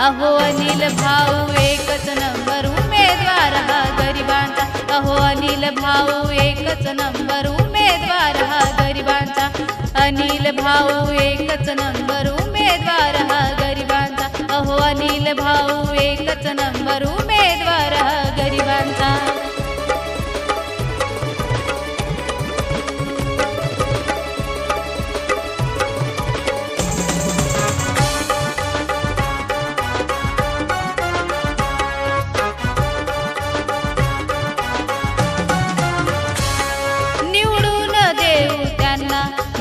अहो अनिल भाऊ एकच नंबर उमेदवार हा गरिबांचा। अहो अनिल भाऊ एकच नंबर उमेदवार हा गरिबांचा। अनिल भाऊ एकच नंबर उमेदवार हा गरिबांचा। अहो अनिल भाऊ एकच नंबर उमेदवार हा गरिबांचा।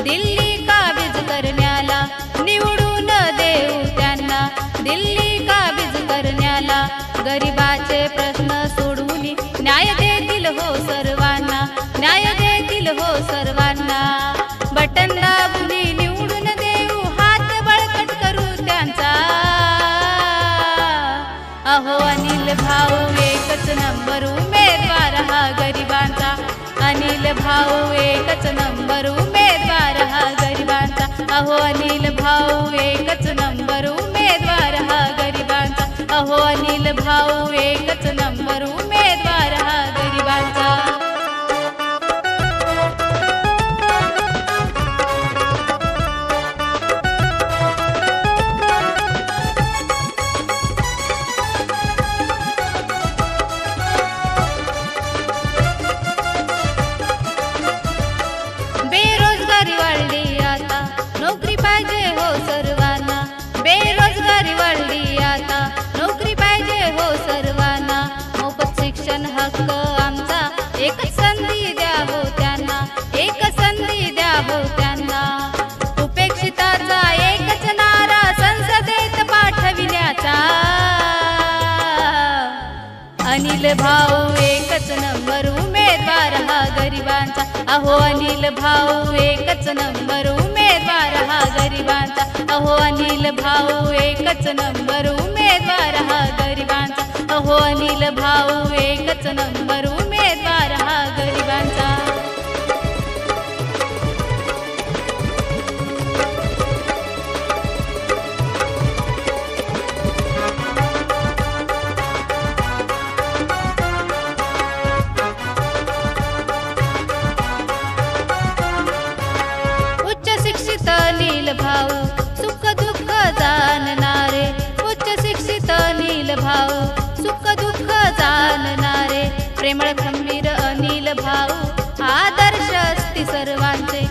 दिल्ली काबीज करण्याला, निवडून देऊ त्यांना दिल्ली काबीज करण्याला। गरिबाचे प्रश्न सोडवून न्याय देतील हो सर्वांना, न्याय देतील हो सर्वांना। बटन दाबून निवडून देऊ, हात बळकट करू त्यांचा। अहो अनिल भाऊ एकच नंबर उमेदवार हा गरिबांचा। अनिल भाऊ एकच नंबर उमेदवार हा गरिबांचा। अहो अनिल भाऊ एकच नंबर उमेदवार हा गरिबांचा। अहो अनिल भाऊ एकच नंबर उमेदवार हा गरिबांचा। बेरोजगारी वाढली आता, नोकरी पाहिजे हो सर्वांना। बेरोजगारी वाढली आता, नोकरी पाहिजे हो सर्वांना। मोफत शिक्षण हक्क आमचा, एकच संधी द्या हो त्यांना, एक संधी द्या हो त्यांना। उपेक्षिताचा एकच नारा संसदेत पाठविण्याचा। अनिल भाऊ एकच नंबर उमेदवार हा गरिबांचा। अहो अनिल भाऊ एकच नंबर उमेदवार हा गरिबांचा। अहो अनिल भाऊ एकच नंबर उमेदवार हा गरिबांचा। अहो अनिल भाऊ एकच नंबर उमेदवार हा गरिबांचा। अनिल भाऊ सुख दुःख जाणणारे, उच्च शिक्षित अनिल भाऊ सुख दुःख जाणणारे। प्रेमळ खंबीर अनिल भाऊ आदर्श असती सर्वांचे,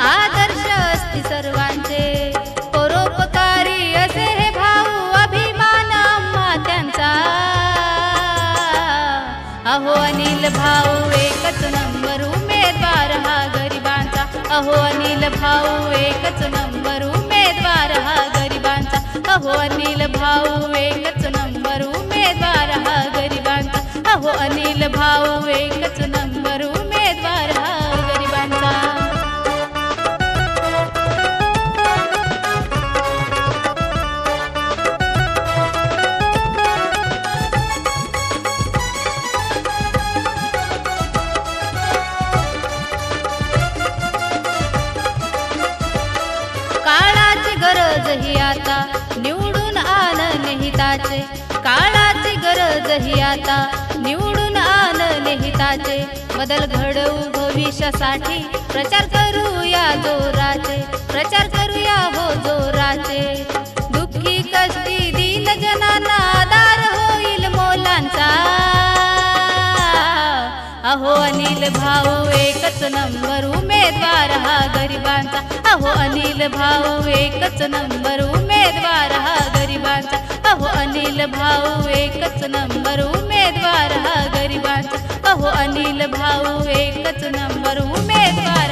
आदर्श असती सर्वांचे। परोपकारी असे हे भाऊ, अभिमान आम्हा त्यांचा। अहो अनिल भाऊ एकच नंबर उमेदवार हा गरिबांचा। अहो अनिल भाऊ एकच नंबर उमेदवार हा गरिबांचा। अहो अनिल भाऊ एकच नंबर उमेदवार हा गरिबांचा। अहो अनिल भाऊ एकच नंबर उमेदवार हा गरिबांचा। गरज ही आता निवडून आणणे हिताचे। काळाची गरज ही आता निवडून आणणे हिताचे। बदल घडवू भविष्यासाठी, प्रचार करूया जोराचे, प्रचार करूया हो जोराचे। दुःखी कष्टी दीन जनांना आधार होईल मोलांचा। अहो अनिल भाऊ एकच नंबर उमेदवार हा गरिबांचा। अहो अनिल भाऊ एकच नंबर उमेदवार हा गरिबांचा। अहो अनिल भाऊ एकच नंबर उमेदवार हा गरिबांचा। अहो अनिल भाऊ एकच नंबर उमेदवार